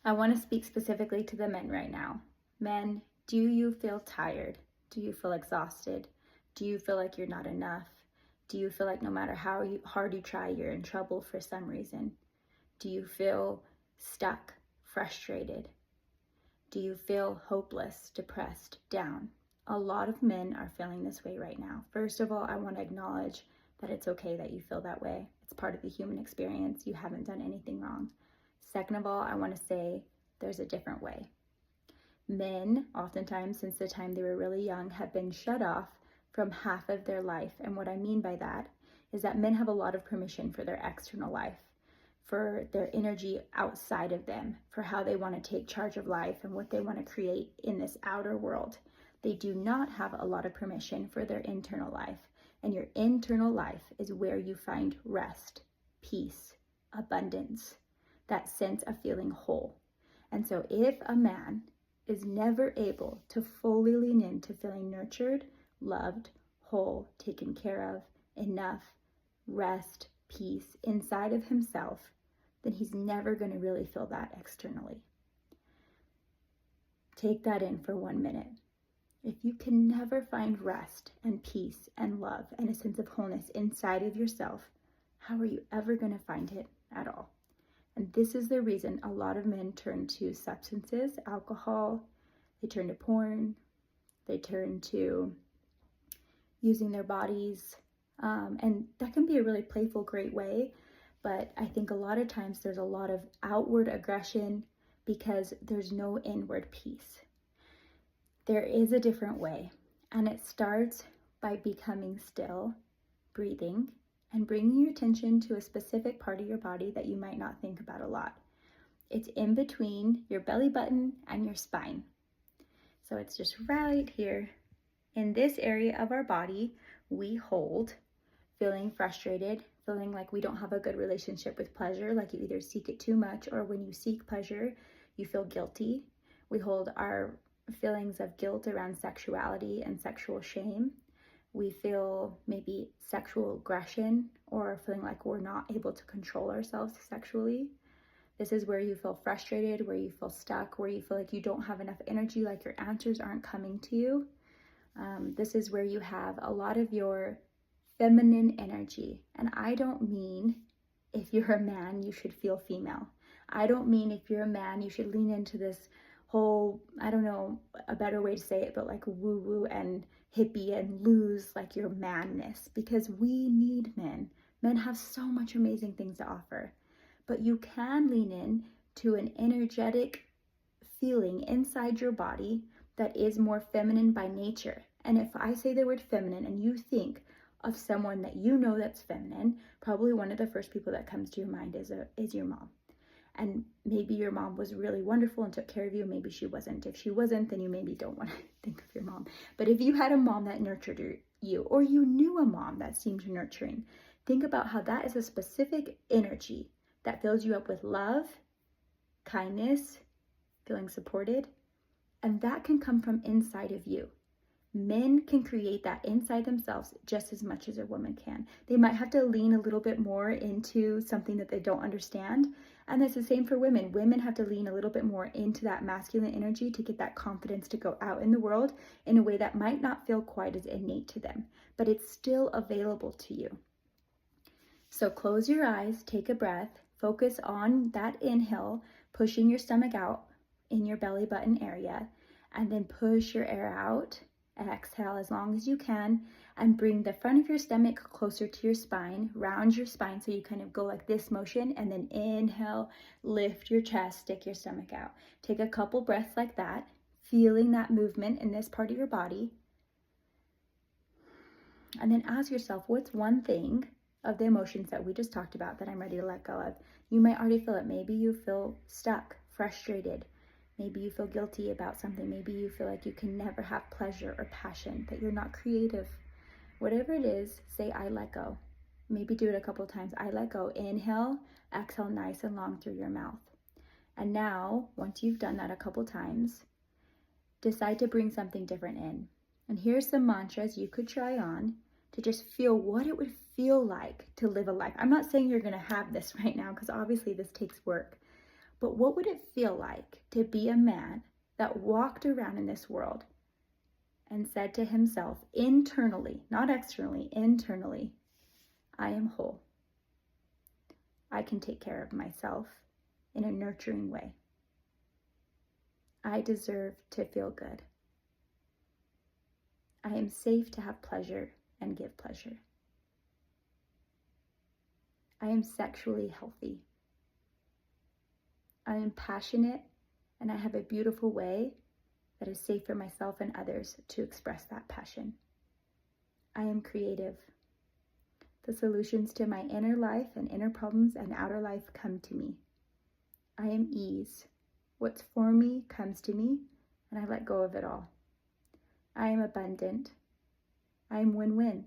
I want to speak specifically to the men right now. Men, do you feel tired? Do you feel exhausted? Do you feel like you're not enough? Do you feel like no matter how hard you try, you're in trouble for some reason? Do you feel stuck, frustrated? Do you feel hopeless, depressed, down? A lot of men are feeling this way right now. First of all, I want to acknowledge that it's okay that you feel that way. It's part of the human experience. You haven't done anything wrong. Second of all, I want to say there's a different way. Men, oftentimes since the time they were really young, have been shut off from half of their life. And what I mean by that is that men have a lot of permission for their external life, for their energy outside of them, for how they want to take charge of life and what they want to create in this outer world. They do not have a lot of permission for their internal life. And your internal life is where you find rest, peace, abundance, that sense of feeling whole. And so if a man is never able to fully lean into feeling nurtured, loved, whole, taken care of, enough, rest, peace inside of himself, then he's never going to really feel that externally. Take that in for 1 minute. If you can never find rest and peace and love and a sense of wholeness inside of yourself, how are you ever going to find it at all? And this is the reason a lot of men turn to substances, alcohol, they turn to porn, they turn to using their bodies. And that can be a really playful, great way. But I think a lot of times there's a lot of outward aggression because there's no inward peace. There is a different way, and it starts by becoming still, breathing, and bringing your attention to a specific part of your body that you might not think about a lot. It's in between your belly button and your spine. So it's just right here. In this area of our body, we hold, feeling frustrated, feeling like we don't have a good relationship with pleasure, like you either seek it too much, or when you seek pleasure, you feel guilty. We hold our feelings of guilt around sexuality and sexual shame. We feel maybe sexual aggression or feeling like we're not able to control ourselves sexually. This is where you feel frustrated, where you feel stuck, where you feel like you don't have enough energy, like your answers aren't coming to you. This is where you have a lot of your feminine energy. And I don't mean if you're a man, you should feel female. I don't mean if you're a man, you should lean into this whole, I don't know a better way to say it, but like woo-woo and hippie and lose like your manness, because we need men. Men have so much amazing things to offer, but you can lean in to an energetic feeling inside your body that is more feminine by nature. And if I say the word feminine and you think of someone that you know that's feminine, probably one of the first people that comes to your mind is your mom. And maybe your mom was really wonderful and took care of you. Maybe she wasn't. If she wasn't, then you maybe don't want to think of your mom. But if you had a mom that nurtured you, or you knew a mom that seemed nurturing, think about how that is a specific energy that fills you up with love, kindness, feeling supported. And that can come from inside of you. Men can create that inside themselves just as much as a woman can. They might have to lean a little bit more into something that they don't understand. And that's the same for women. Women have to lean a little bit more into that masculine energy to get that confidence to go out in the world in a way that might not feel quite as innate to them, but it's still available to you. So close your eyes, take a breath, focus on that inhale, pushing your stomach out in your belly button area, and then push your air out. Exhale as long as you can and bring the front of your stomach closer to your spine, round your spine so you kind of go like this motion, and then inhale, lift your chest, stick your stomach out. Take a couple breaths like that, feeling that movement in this part of your body. And then ask yourself, what's one thing of the emotions that we just talked about that I'm ready to let go of? You might already feel it. Maybe you feel stuck, frustrated. Maybe you feel guilty about something. Maybe you feel like you can never have pleasure or passion, that you're not creative. Whatever it is, say, I let go. Maybe do it a couple times. I let go. Inhale, exhale nice and long through your mouth. And now, once you've done that a couple times, decide to bring something different in. And here's some mantras you could try on to just feel what it would feel like to live a life. I'm not saying you're going to have this right now, because obviously this takes work. But what would it feel like to be a man that walked around in this world and said to himself internally, not externally, internally, I am whole. I can take care of myself in a nurturing way. I deserve to feel good. I am safe to have pleasure and give pleasure. I am sexually healthy. I am passionate, and I have a beautiful way that is safe for myself and others to express that passion. I am creative. The solutions to my inner life and inner problems and outer life come to me. I am ease. What's for me comes to me, and I let go of it all. I am abundant. I am win-win.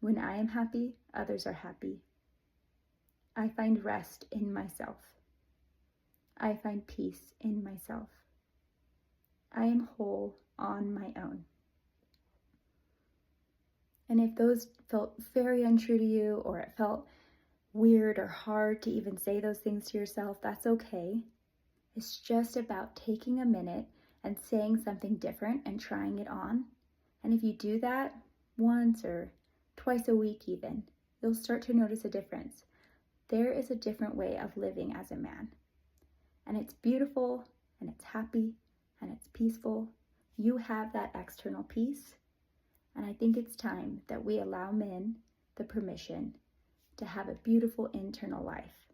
When I am happy, others are happy. I find rest in myself. I find peace in myself. I am whole on my own. And if those felt very untrue to you, or it felt weird or hard to even say those things to yourself, that's okay. It's just about taking a minute and saying something different and trying it on. And if you do that once or twice a week even, you'll start to notice a difference. There is a different way of living as a man. And it's beautiful, and it's happy, and it's peaceful. You have that external peace. And I think it's time that we allow men the permission to have a beautiful internal life